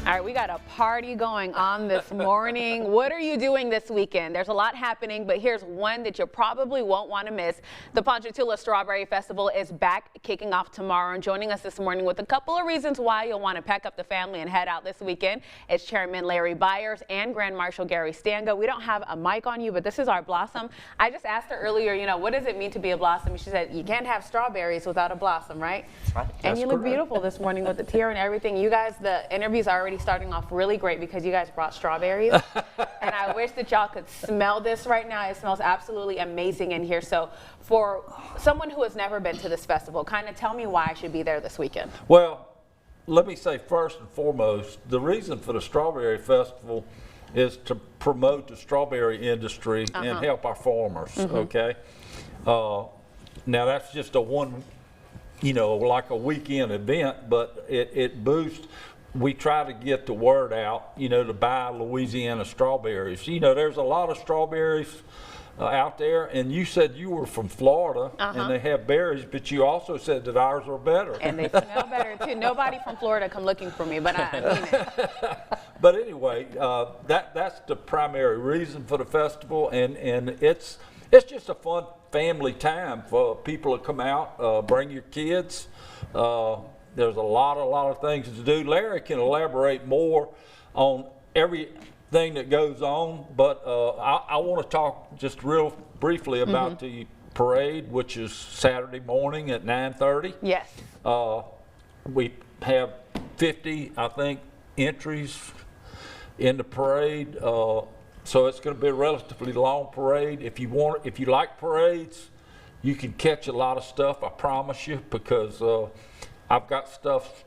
All right, we got a party going on this morning. What are you doing this weekend? There's a lot happening, but here's one that you probably won't want to miss. The Ponchatoula Strawberry Festival is back, kicking off tomorrow. And joining us this morning with a couple of reasons why you'll want to pack up the family and head out this weekend is Chairman Larry Byers and Grand Marshal Gary Stanga. We don't have a mic on you, but this is our blossom. I just asked her earlier, you know, what does it mean to be a blossom? She said, you can't have strawberries without a blossom, right? That's right. And you look beautiful this morning with the tiara and everything. You guys, the interview's already starting off really great because you guys brought strawberries. And I wish that y'all could smell this right now. It smells absolutely amazing in here. So for someone who has never been to this festival, kind of tell me why I should be there this weekend. Well, let me say first and foremost, the reason for the Strawberry Festival is to promote the strawberry industry and help our farmers, okay? Now that's just a one, you know, like a weekend event, but it boosts. We try to get the word out, you know, to buy Louisiana strawberries. You know, there's a lot of strawberries out there, and you said you were from Florida, and they have berries, but you also said that ours are better. And they smell better too. Nobody from Florida come looking for me, but I mean it. But anyway, that's the primary reason for the festival, and it's just a fun family time for people to come out, bring your kids. There's a lot of things to do. Larry can elaborate more on everything that goes on, but I want to talk just real briefly about the parade, which is Saturday morning at 9:30. Yes. We have 50, I think, entries in the parade. So it's going to be a relatively long parade. If you like parades, you can catch a lot of stuff, I promise you, because I've got stuff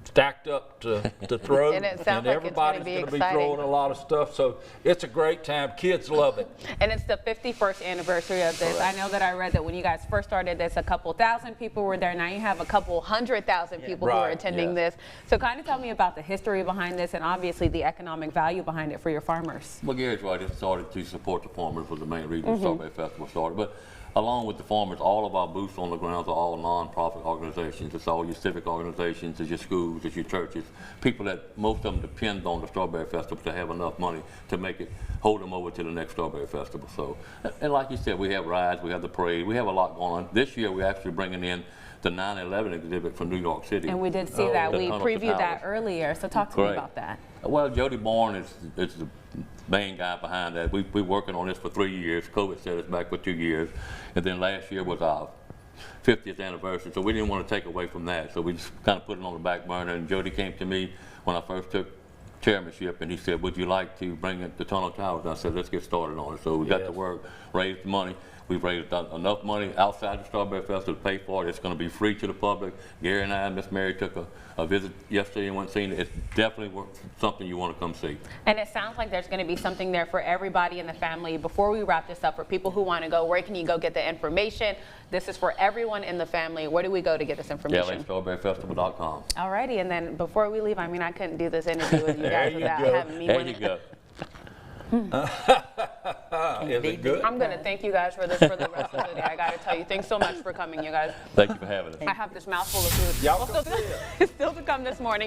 stacked up to throw, And it sounds like everybody's going to be throwing a lot of stuff. So it's a great time. Kids love it. And it's the 51st anniversary of this. I know that I read that when you guys first started this, a couple thousand people were there. Now you have a couple 100,000 people who are attending this. So kind of tell me about the history behind this and obviously the economic value behind it for your farmers. Well, Gary's right. It started to support the farmers was the main reason the Strawberry Festival started. But along with the farmers, all of our boots on the ground are all non-profit organizations. It's all your civic organizations, it's your schools, it's your churches. People that most of them depend on the Strawberry Festival to have enough money to make it, hold them over to the next Strawberry Festival. So, and like you said, we have rides, we have the parade, we have a lot going on. This year, we're actually bringing in the 9/11 exhibit from New York City. And we did see that. We previewed that earlier. So talk to me about that. Well, Jody Bourne is the main guy behind that. We're working on this for 3 years. COVID set us back for 2 years. And then last year was our 50th anniversary, so we didn't want to take away from that. So we just kind of put it on the back burner. And Jody came to me when I first took chairmanship, and he said, would you like to bring in the Tunnel Towers? And I said, let's get started on it. So we got to work, raised the money. We've raised enough money outside the Strawberry Festival to pay for it. It's going to be free to the public. Gary and I and Miss Mary took a visit yesterday and went and seen it. It's definitely something you want to come see. And it sounds like there's going to be something there for everybody in the family. Before we wrap this up, for people who want to go, where can you go get the information? This is for everyone in the family. Where do we go to get this information? LAStrawberryFestival.com. All righty. And then before we leave, I mean, I couldn't do this interview with you guys without having me There win you it. go. Is it good? I'm going to thank you guys for this for the rest of the day. I got to tell you, thanks so much for coming, you guys. Thank you for having us. I have this mouthful of food. Y'all Still to come this morning.